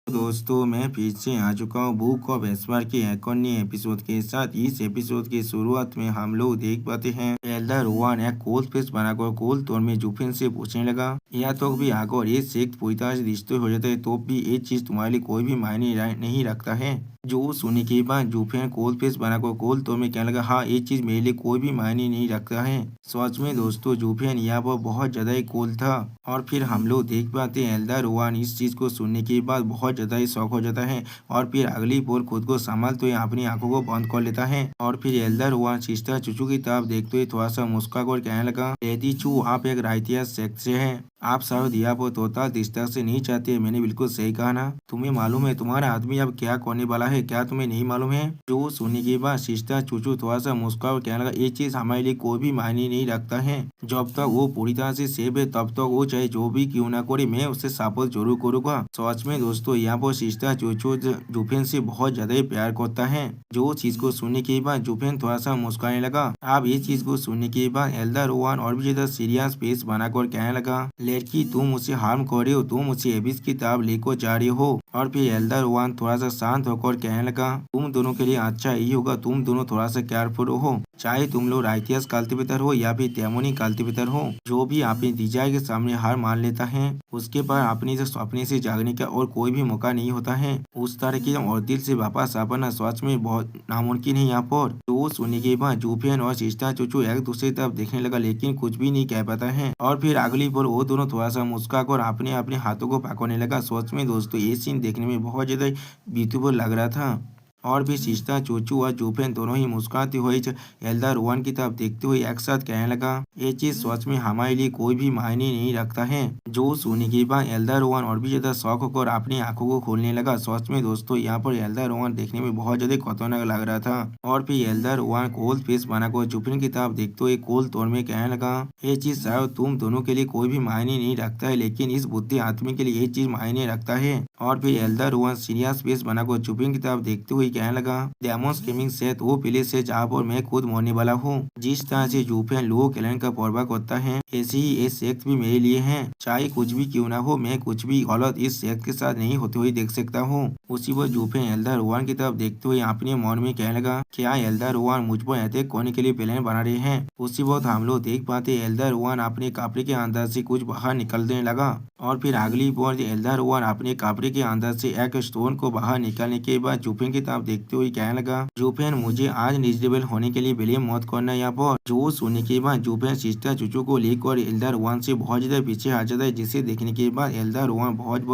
दोस्तों मैं फिर से आ चुका हूँ बुक ऑफ एस्पार के एक और नए एपिसोड के साथ। इस एपिसोड की शुरुआत में हम लोग देख पाते हैं एल्डर रोवान एक कोल्ड फेस बनाकर कोल्ड तौर में जुफिन से पूछने लगा, या तो भी अगर ये सेक्ट पूरी तरह से डिस्ट्रॉय हो जाता है तो भी ये चीज तुम्हारे लिए कोई भी मायने नहीं रखता है। जो सुनने के बाद जुफिन कोल्ड फेस बनाकर कोल्ड तौर में कहने लगा, हाँ ये चीज मेरे लिए कोई भी मायने नहीं रखता है। सच में दोस्तों जुफिन यहाँ पर बहुत ज्यादा ही कोल्ड था। और फिर हम लोग देख पाते हैं एल्डर रोवान इस चीज को सुनने के बाद बहुत ज्यादा ही शौक हो जाता है और फिर अगली पोर खुद को संभालते हुए अपनी आंखों को बंद कर लेता है। और फिर एल्डर हुआ सिस्टर चुचू की तरफ देखते हुए थोड़ा सा मुस्का कर कहने लगा, लेडी चू आप एक राइटिया सेक्ट से हैं। आप शायद दिया वो तोता दिस्ता से नहीं चाहते। मैंने बिल्कुल सही कहा ना? तुम्हें मालूम है तुम्हारा आदमी अब क्या करने वाला है? क्या तुम्हें नहीं मालूम है? जो सुनने के बाद सिस्टर चूचू थोड़ा सा मुस्का और कहने लगा, ये चीज हमारे लिए कोई भी मायने नहीं रखता है। जब तक वो पूरी तरह से सेफ है तब तक वो चाहे जो भी क्यों ना करे मैं उससे सपोर्ट जरूर करूंगा। सच में दोस्तों यहाँ पर सिस्टर चूचू जुफेन से बहुत ज्यादा ही प्यार करता है। जो चीज को सुनने के बाद जुफेन थोड़ा सा मुस्कुराने लगा। अब ये चीज को सुनने के बाद एल्डर रोवान और भी ज्यादा सीरियस फेस बनाकर कहने लगा, लड़की तुम उसे हार्म कर रहे हो, तुम उसे एबिस की तरफ लेकर जा रहे हो। और फिर एल्डर रोवान थोड़ा सा शांत होकर कहने लगा, तुम दोनों के लिए अच्छा यही होगा तुम दोनों थोड़ा सा केयरफुल हो। चाहे तुम लोग राइटियस कल्टिवेटर हो या फिर डेमोनिक कल्टिवेटर हो, जो भी अपनी डिजायर के सामने हार मान लेता है उसके पास अपने से जागने का और कोई भी मौका नहीं होता है। उस तरह की और दिल से वापस आ पाना सच में बहुत नामुमकिन है यहाँ पर। तो सुनने के बाद जुफियन और सिस्टर चूचू एक दूसरे तरफ देखने लगा लेकिन कुछ भी नहीं कह पाता है। और फिर अगली पर वो दोनों थोड़ा सा मुस्का कर अपने अपने हाथों को पकड़ने लगा। सच में दोस्तों ये सीन देखने में बहुत ज्यादा ब्यूटीफुल लग रहा था। और भी सिस्टर चूचू और जुफेन दोनों ही मुस्कुराते हुए एल्डर रोवान की तरफ देखते हुए एक साथ कहने लगा, ये चीज सच में हमारे लिए कोई भी मायने नहीं रखता है। जो सुनने के बाद एल्डर रोवान और भी ज्यादा शौक होकर अपनी आंखों को खोलने लगा। सच में दोस्तों यहाँ पर एल्डर रोवान देखने में बहुत ज्यादा खतरनाक लग रहा था। और फिर एल्डर रोवान कोल्ड फेस बनाकर जुफेन की तरफ देखते हुए कोल्ड तौर में कहने लगा, ये चीज शायद तुम दोनों के लिए कोई भी मायने नहीं रखता है लेकिन इस बुद्धि आदमी के लिए ये चीज मायने रखता है। और फिर एल्डर रोवान सीरियस फेस बनाकर जुफेन की तरफ देखते हुए कहने लगा, डेमोस गेमिंग सेट वो प्लेस से जहाँ पर मैं खुद मरने वाला हूँ। जिस तरह से जुफेन लो कैलेंडर का परवाह करता है ऐसे ही ये सेक्ट भी मेरे लिए है। चाहे कुछ भी क्यों ना हो मैं कुछ भी गलत इस सेक्ट के साथ नहीं होते हुए देख सकता हूँ। उसी पर जुफेन एल्डर रोवान की तरफ देखते हुए अपने मन में कहने लगा, क्या एल्डर रोवान मुझ पर अटैक करने के लिए प्लान बना रहे हैं? उसी वक्त हम लोग देख पाते एल्डर रोवान अपने कपड़े के अंदर से कुछ बाहर निकलने लगा। और फिर अगली बार एल्डर रोवान अपने कपड़े के अंदर से एक स्टोन को बाहर निकालने के बाद जुफेन की तरफ देखते हुए कहने लगा, जुफेन मुझे आज रिजनेबल होने के लिए ब्लेम मत करना। यहाँ पर जो सुनने के बाद जुफेन सिस्टर चूचू को लेकर एल्डर रोवान से बहुत ज्यादा पीछे आ जाता है, जिसे देखने के बाद एल्डर रोवान बहुत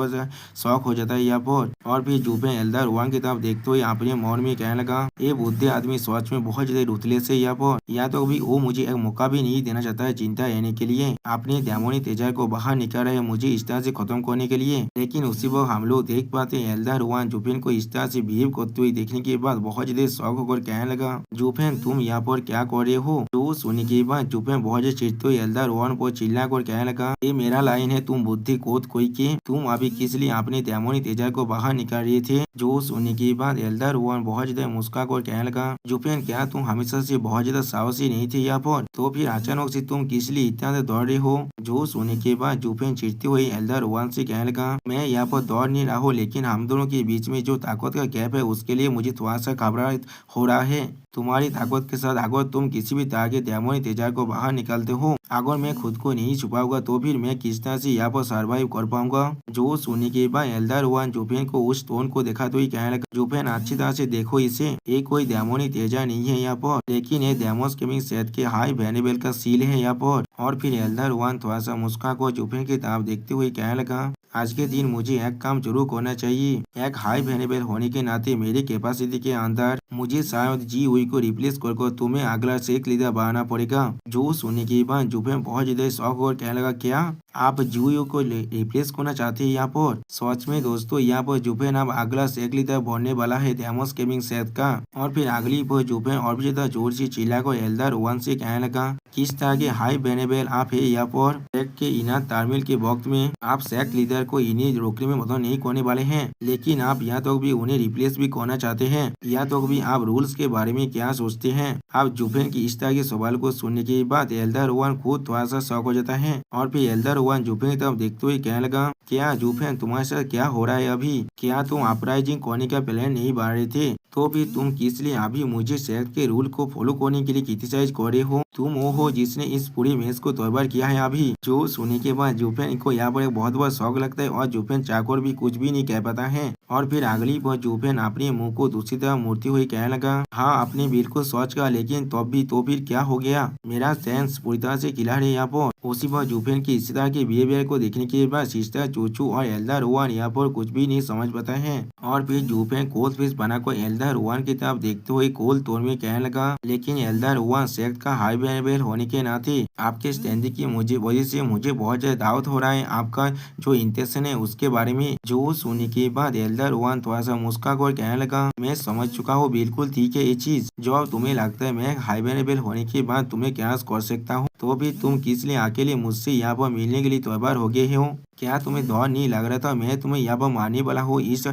शौक हो जाता है यहाँ पर। और फिर जुफेन एल्डर रोवान की तरफ देखते हुए अपने मन में कहने लगा, ये बुद्धे आदमी सच में बहुत ज्यादा रुतलेस है यहाँ पर। या तो भी वो मुझे एक मौका भी नहीं देना चाहता है चिंता रहने के लिए। अपने डेमोनी तेजर को बाहर निकाल रहे मुझे इस तरह से खत्म करने के लिए। लेकिन उसी वक्त हम लोग देख पाते हैं एल्डर रोवान जुफेन को इस तरह से बिहेव करते हुए देखने के बाद बहुत ज्यादा शौक होकर कहने लगा, जुफेन तुम यहाँ पर क्या कर रहे हो? तो सुनने के बाद जुफेन बहुत ज्यादा चिढ़ते हुए एल्डर रोवान पर चिल्ला कर कहने लगा, ये मेरा लाइन है तुम बुद्धि कोत कोई के, तुम अभी किस लिए अपने डेमोनी तेजर को बाहर निकाल रहे थे? जो सुनने के बाद एल्डर रोवान बहुत ज्यादा मुस्का कर कहने लगा, जुफेन क्या तुम हमेशा से बहुत ज्यादा साहसी नहीं थे यहाँ पर? तो फिर अचानक से तुम किस लिए इतना दौड़ रहे हो? जो सुनने के बाद जुफेन चिढ़ते हुए एल्डर रोवान से कहने लगा, मैं यहाँ पर दौड़ नहीं रहा हूँ लेकिन हम दोनों के बीच में जो ताकत का गैप है उसके लिए मुझे थोड़ा सा घबराहट हो रहा है। तुम्हारी ताकत के साथ अगर तुम किसी भी तरह के डेमोनी तेजर को बाहर निकालते हो, अगर मैं खुद को नहीं छुपाऊंगा तो फिर मैं किस तरह से यहाँ पर सर्वाइव कर पाऊंगा? जो सुनने के बाद एल्डर रोवान जुफेन को उस स्टोन को देखा तो ही कहने लगा, जुफेन अच्छी तरह से देखो इसे, ये कोई डेमोनी तेजर नहीं है यहाँ पर लेकिन ये डेमोस गेमिंग सेट के हाई वैल्यूएबल का सील है यहाँ पर। और फिर एल्डर रोवान थोड़ा सा मुस्का को जुफेन की तरफ देखते हुए कहने लगा, आज के दिन मुझे एक काम जरूर करना चाहिए। एक हाई वैल्यूएबल होने के नाते मेरी कैपेसिटी के अंदर मुझे शायद जी हुई को रिप्लेस कर तुम्हें अगला सेक्ट लीडर बनाना पड़ेगा। जो सुनने के बाद जुफेन बहुत ज्यादा शौक और कहने लगा, क्या आप जीओ को रिप्लेस करना चाहते हैं यहाँ पर? सच में दोस्तों यहाँ पर जुफेन अब अगला सेक्ट लीडर बनने वाला है डेमोस गेमिंग सेट का। और फिर अगली पर जुफेन और भी ज्यादा जोर से चिल्ला कर एल्डर रोवान से कहने लगा, किस तरह के हाई वैल्यूएबल आप है यहाँ पर? सेक्ट के इनर तालमेल के वक्त में आप सेक्ट लीडर को इन्हें रोकने में मदद नहीं करने वाले हैं लेकिन आप यहाँ तक भी उन्हें रिप्लेस भी करना चाहते हैं। यहाँ तक भी आप रूल्स के बारे में क्या सोचते हैं? आप जुफेन की इस तरह के सवाल को सुनने के बाद एल्डर रोवान खुद थोड़ा सा शौक हो जाता है। और फिर एल्डर वन जुफेन की तरफ देखते हुए कहने लगा, क्या जुफेन तुम्हारे साथ क्या हो रहा है अभी? क्या तुम अपराइजिंग करने का प्लान नहीं बना रहे थे? तो भी तुम किस लिए अभी मुझे सेक्ट के रूल को फॉलो करने के लिए क्रिटिसाइज कर रहे हो? तुम वो हो जिसने इस पूरी मैच को तैयार किया है अभी। जो सुनने के बाद जुफेन को यहाँ पर एक बहुत बड़ा शौक लगता है और जुफेन चाहकर भी कुछ भी नहीं कह पाता है। और फिर अगली बार जुफेन अपने मुंह को दूसरी तरफ मूर्ति हुई कहने लगा, हाँ आपने बिल्कुल सोच कहा, लेकिन तब भी तो फिर क्या हो गया? मेरा सेंस पूरी तरह से क्लियर है यहाँ पर। उसी बार जुफेन की इस तरह के बिहेवियर को देखने के बाद सिस्टर चूचू और एल्डर रोवन यहाँ पर कुछ भी नहीं समझ पाता है। और फिर जुफेन कोल्ड फिश बनाकर एल्डर रोवन की तरफ देखते हुए कोल तोड़ में कहने लगा, लेकिन एल्डर रोवन सेक्ट का हाई लेवल होने के नाते आपके स्टैंड की मुझे वजह से मुझे बहुत ज्यादा डाउट हो रहा है आपका जो इंटेंशन है उसके बारे में। जो सुनने के बाद एल्डर रोवन थोड़ा सा मुस्कुरा कर कहने लगा, मैं समझ चुका हूँ, बिल्कुल ठीक है ये चीज। जो अब तुम्हें लगता है मैं हाई लेवल होने के बाद तुम्हें क्या कर सकता हूँ, तो भी तुम किस लिए अकेले मुझसे यहाँ पर मिलने के लिए तैयार हो गए हो? क्या तुम्हें डर नहीं लग रहा था मैं तुम्हें यहाँ पर मारने वाला हूँ इस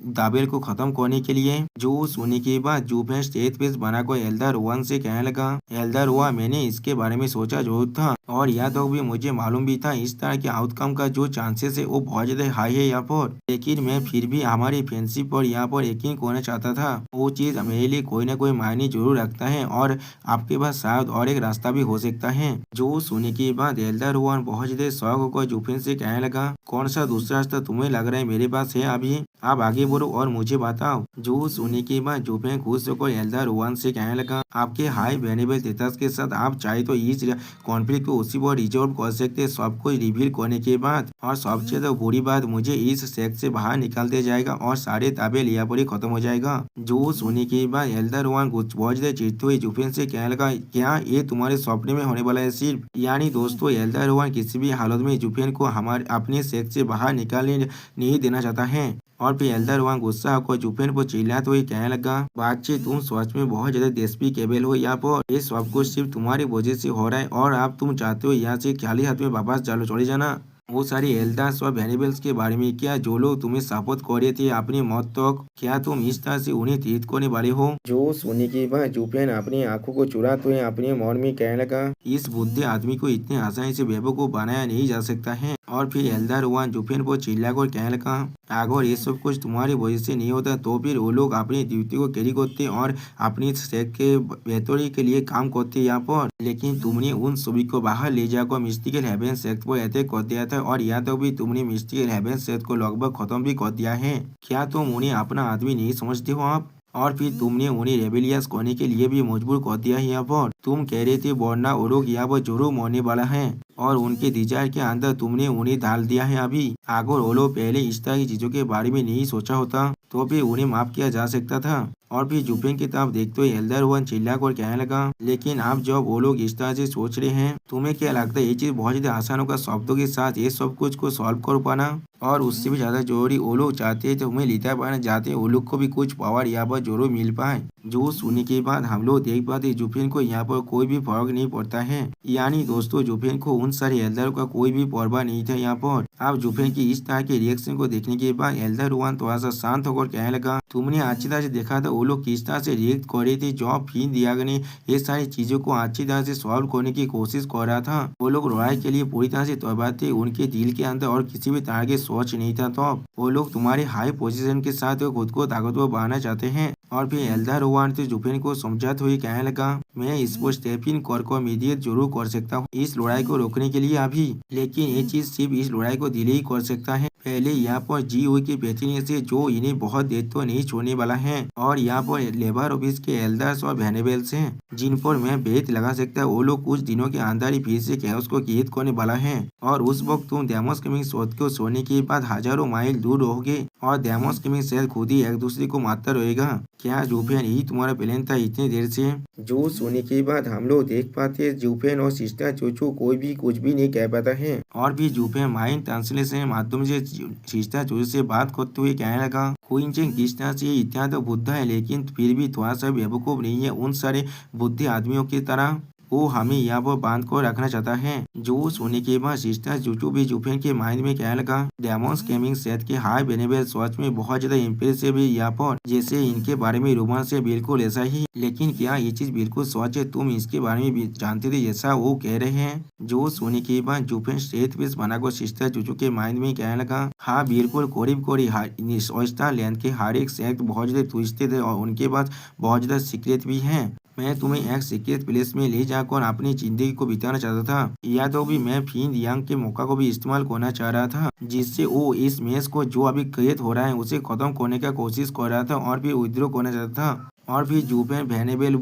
दावेल को खत्म करने के लिए? जो सुनने के बाद जुफेन स्टेज पेस बनाकर एल्डर वन से कहने लगा, एल्डर हुआ मैंने इसके बारे में सोचा जरूर था और यह तो भी मुझे मालूम भी था इस तरह के आउटकम का जो चांसेस है वो बहुत ज्यादा हाई है यहाँ पर, लेकिन मैं फिर भी हमारी फ्रेंडशिप पर यहाँ पर यकीन करना चाहता था। वो चीज मेरे लिए कोई ना कोई मायने जरूर रखता है और आपके पास शायद और एक रास्ता भी हो सकता है। जो सुनने के बाद एल्डर वन बहुत ज्यादा शौक होकर जुफेन से कहने लगा, कौन सा दूसरा रास्ता तुम्हें लग रहा है मेरे पास है अभी? आप आगे बढ़ो और मुझे बताओ। जो सुनने के बाद जुफेन खुश होकर एल्डर वन से कहने लगा, आपके हाई वेनेबल स्टेटस के साथ आप चाहे तो इस कॉन्फ्लिक्ट को उसी पर रिजॉल्व कर सकते हैं सब कुछ रिवील करने के बाद। और सबसे तो बुरी बात मुझे इस सेक्ट से बाहर निकाल दिया जाएगा और सारे ताबेल यहाँ पर ही खत्म हो जाएगा। जो सुनने के बाद एल्डर वन कुछ बहुत ज्यादा चिढ़ते हुए जुफेन से कहने लगा, क्या ये तुम्हारे सपने में होने वाला है सिर्फ? यानी दोस्तों एल्डर वन किसी भी हालत में जुफेन को हमारे अपने सेक्ट से बाहर निकालने नहीं देना चाहता है। और फिर एल्डर वहां गुस्सा होकर जुफेन पर चिल्लाते हुए कहने लगा, बातचीत तुम सच में बहुत ज्यादा डेस्पिकेबल हो यहाँ पर, ये सब कुछ सिर्फ तुम्हारी वजह से हो रहा है और आप तुम चाहते हो यहाँ से खाली हाथ में वापस चले जाना। वो सारी एल्डर्स और वेरिएबल्स के बारे में क्या जो लोग तुम्हें सपोर्ट कर रहे थे अपनी मौत तक, क्या तुम इस तरह से उन्हें तीर्थ करने वाले हो? जो सुनने के बाद जुफेन अपनी आंखों को चुराते हुए अपने मन में कहने लगा, इस बुद्धि आदमी को इतने आसानी से बेवकूफ बनाया नहीं जा सकता है। और फिर एल्डर वन जुफेन को चिल्लाकर कहने लगा, अगर ये सब कुछ तुम्हारी वजह से नहीं होता तो फिर वो लोग अपनी ड्यूटी को कैरी करते और अपनी सेक्ट के बेहतरी के लिए काम करते यहाँ पर, लेकिन तुमने उन सभी को बाहर ले जाकर मिस्टिकल हेवन सेक्ट पर अटैक कर दिया था और यहाँ तक भी तुमने मिस्टिकल हेवन सेक्ट को लगभग खत्म भी कर दिया है। क्या तुम उन्हें अपना आदमी नहीं समझते हो आप? और फिर तुमने उन्हें रेबेलियस करने के लिए भी मजबूर कर दिया है यहाँ पर। तुम कह रहे थे वरना वो लोग यहाँ पर जरूर मरने वाला है और उनके डिजायर के अंदर तुमने उन्हें डाल दिया है अभी। अगर वो लोग पहले इस तरह की चीजों के बारे में नहीं सोचा होता तो फिर उन्हें माफ किया जा सकता था। और फिर जुफेन की तरफ देखते हुए एल्डर वन चिल्ला कर कहने लगा, लेकिन आप जब वो लोग इस तरह से सोच रहे हैं तुम्हें क्या लगता है ये चीज बहुत ज्यादा आसान होगा शब्दों के साथ ये सब कुछ को सॉल्व कर पाना? और उससे भी ज्यादा जरूरी वो लोग चाहते हैं तो तुम्हें लीडर बनाना चाहते हैं वो लोग को भी कुछ पावर यहाँ पर जरूर मिल पाए। जो सुनने के बाद हम लोग देख पाते जुफेन को यहाँ पर कोई भी फर्क नहीं पड़ता है। यानी दोस्तों जुफेन को उन सारे एल्डर का कोई भी परवाह नहीं था यहाँ पर। अब जुफेन की इस तरह के रिएक्शन को देखने के बाद एल्डर वन थोड़ा सा शांत होकर कहने लगा, तुमने अच्छी तरह से देखा था वो लोग किस तरह से रिएक्ट कर रहे थे जब फिर दिया ने ये सारी चीजों को अच्छी तरह से सॉल्व करने की कोशिश कर रहा था। वो लोग लड़ाई के लिए पूरी तरह से तैयार थे, उनके दिल के अंदर और किसी भी तरह के सोच नहीं था। तो वो लोग तुम्हारे हाई पोजीशन के साथ खुद को ताकतवर बनाना चाहते हैं। और फिर एल्डर वन से जुफेन को समझाते हुए कहने लगा, मैं इसको स्टेप इन कर इमीडिएट जरूर कर सकता हूँ इस लड़ाई को रोकने के लिए अभी, लेकिन ये चीज सिर्फ इस लड़ाई को डिले ही कर सकता है। पहले यहाँ पर जी हुई की बेहतरीन से जो इन्हें बहुत देर तो नहीं छोड़ने वाला है और यहाँ पर लेबर ऑफिस के एल्डर्स और वेनेबल्स हैं जिन पर मैं बेत लगा सकता है वो लोग कुछ दिनों के अंदर ही फिर से कैओस को कैद करने वाला है। और उस वक्त तुम डेमोस गेमिंग शोध को सोने के बाद हजारों माइल दूर रहोगे और डेमोस गेमिंग सेल खुद ही एक दूसरे को मारता रहेगा। क्या जुफेन यही तुम्हारा प्लान था इतनी देर से? जो सोने के बाद हम लोग देख पाते जुफेन और सिस्टर चूचू कोई भी कुछ भी नहीं कह पाता है। और फिर जुफेन माइंड ट्रांसलेशन के माध्यम से सिस्टर चूचू से बात करते हुए कहने लगा, क्वींचन किस तरह से इतना तो बुद्ध है लेकिन फिर भी थोड़ा सा बेवकूफ नहीं है उन सारे बुद्धि आदमियों की तरह। वो हमें यहाँ पर बांध कर रखना चाहता है। जो सोने के बाद सिस्टर जूजू भी जुफेन के माइंड में कहने लगा, डेमोन्स गेमिंग सेट के हाई बेनेबल सच में बहुत ज्यादा इम्प्रेसिव है यहाँ पर, जैसे इनके बारे में रोमांस है बिल्कुल ऐसा ही। लेकिन क्या ये चीज बिल्कुल सच है? तुम इसके बारे में भी जानते थे जैसा वो कह रहे हैं। जो सोने के बाद जुफेन स्ट्रेट पीस बनाकर सिस्टर जूजू के माइंड में कहने लगा, हाँ बिल्कुल करीब करीब लैंड के हर एक सेक्ट बहुत ज्यादा ट्विस्टेड है और उनके पास बहुत ज्यादा सीक्रेट भी है। मैं तुम्हें एक सीक्रेट प्लेस में ले जाकर अपनी जिंदगी को बिताना चाहता था, या तो भी मैं फिन यांग के मौका को भी इस्तेमाल करना चाह रहा था, जिससे वो इस मैच को जो अभी क्रिएट हो रहा है उसे खत्म करने का कोशिश कर रहा था और भी विद्रोह करना चाहता था। और फिर जुफेन वेनेबल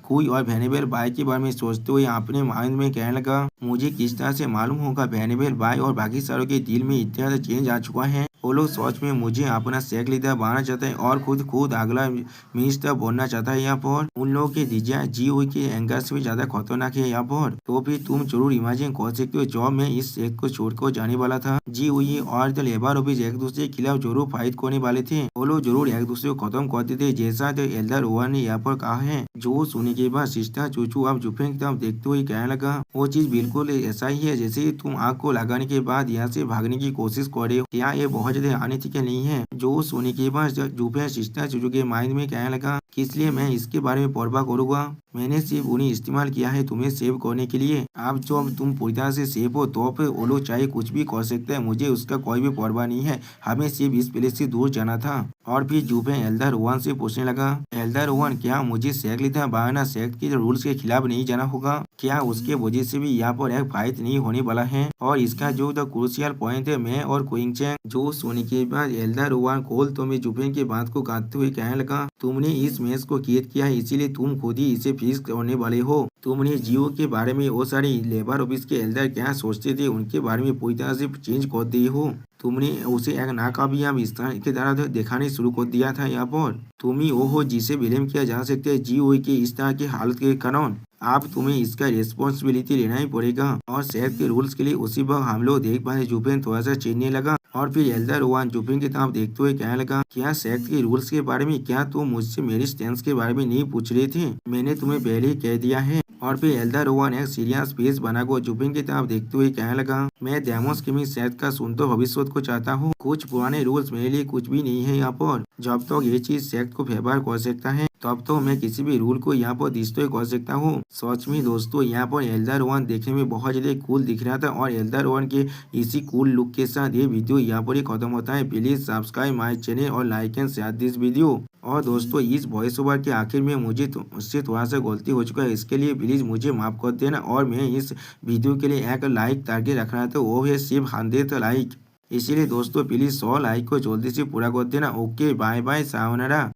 कोई और वेनेबल बाई के बारे में सोचते हुए अपने माइंड में कहने लगा, मुझे किस तरह से मालूम होगा वेनेबल बाई और बाकी सारों के दिल में इतना ज्यादा चेंज आ चुका है। वो लोग सच में मुझे अपना सेक लीडर बनाना चाहते हैं और खुद अगला मिनिस्टर बनना चाहता है। यहाँ पर उन लोगों के डिजायर जी हुई के एंगर से भी ज्यादा खतरनाक है यहाँ पर। तो फिर तुम जरूर इमेजिन कर सकते हो जब मैं इस सेक को छोड़कर जाने वाला था, जी हुई और द लेबर ऑफिस एक दूसरे के खिलाफ जरूर फाइट करने वाले थे। वो लोग जरूर एक दूसरे को खत्म करते थे, जैसा तो एल्डर ओवन ने यहाँ पर कहा है। जो सुनने के बाद सिस्टर चूचू अब जुफेन की तरफ देखते हुए कहने लगा, वो चीज बिल्कुल ऐसा ही है जैसे तुम आग को लगाने के बाद यहाँ से भागने की कोशिश कर रहे हो। क्या ये बहुत ज्यादा अनैतिक नहीं है? जो सोने के बाद जुफेन सिस्टर चूचू के माइंड में कहने लगा, इसलिए मैं इसके बारे में परवाह करूंगा। मैंने सिर्फ उन्हें इस्तेमाल किया है तुम्हें सेव करने के लिए। अब जब तुम पूरी तरह से सेव हो तो फिर वो लोग चाहे कुछ भी कर सकते हैं, मुझे उसका कोई भी परवाह नहीं है। हमें सिर्फ इस प्लेस से दूर जाना था। और फिर जुफेन एल्डर ओवन से पूछने लगा, एल्डर ओवन क्या मुझे सेक लीडर बनाना सेक्ट के रूल्स के खिलाफ नहीं जाना होगा? क्या उसके वजह से भी यहाँ पर एक फाइट नहीं होने वाला है? और इसका जो द क्रूशियल पॉइंट है, मैं और क्विंग चैंग जो सोने के बाद एल्डर ओवन कोल तो मैं जुफेन के बात को काटते हुए कहने लगा, तुमने इस मैच को क्रिएट किया है इसीलिए तुम खुद ही इसे फिक्स करने वाले हो। तुमने जियो के बारे में वो सारी लेबर ऑफिस के एल्डर क्या सोचते थे उनके बारे में पूरी तरह से चेंज कर दिए हो। तुमने उसे एक नाकामयाब स्थान के तरह दिखाने शुरू कर दिया था। यहाँ पर तुम ही वो हो जिसे ब्लेम किया जा सकता है जियो की इस तरह की हालत के कारण। अब तुम्हें इसका रिस्पॉन्सिबिलिटी लेना ही पड़ेगा। और शहर के रूल्स के लिए उसी वक्त हम लोग देख पाए जुफेन थोड़ा सा चीरने लगा और फिर एल्डर ओवन जुफेन की तरफ देखते हुए कहने लगा, क्या सेक्ट के रूल्स के बारे में क्या तुम मुझसे मेरी स्टैंस के बारे में नहीं पूछ रहे थे? मैंने तुम्हें पहले ही कह दिया है। और फिर एल्डर ओवन एक सीरियस फेस बनाकर जुफेन की तरफ देखते हुए कहने लगा, मैं डेमोस गेमिंग सेट का सुंदर भविष्य को चाहता हूँ। कुछ पुराने रूल्स मेरे लिए कुछ भी नहीं है यहाँ पर। जब तक ये चीज सेक्ट को फेवर कर सकता है तब तो मैं किसी भी रूल को यहाँ पर डिस्ट्रॉय कर सकता हूँ। सच में दोस्तों यहाँ पर एल्डर ओवन देखने में बहुत ज्यादा कूल दिख रहा था और एल्डर ओवन के इसी कूल लुक के साथ ये वीडियो यहाँ पर ही खत्म होता है। प्लीज सब्सक्राइब माय चैनल और like and share this video. और दोस्तों इस वॉइस ओवर के आखिर में मुझसे थोड़ा सा गलती हो चुका है, इसके लिए प्लीज मुझे माफ कर देना। और मैं इस वीडियो के लिए एक लाइक टारगेट रख रहा था, वो है सिर्फ 100 लाइक। इसीलिए दोस्तों प्लीज 100 लाइक को जल्दी से पूरा कर देना। Okay bye bye sayonara.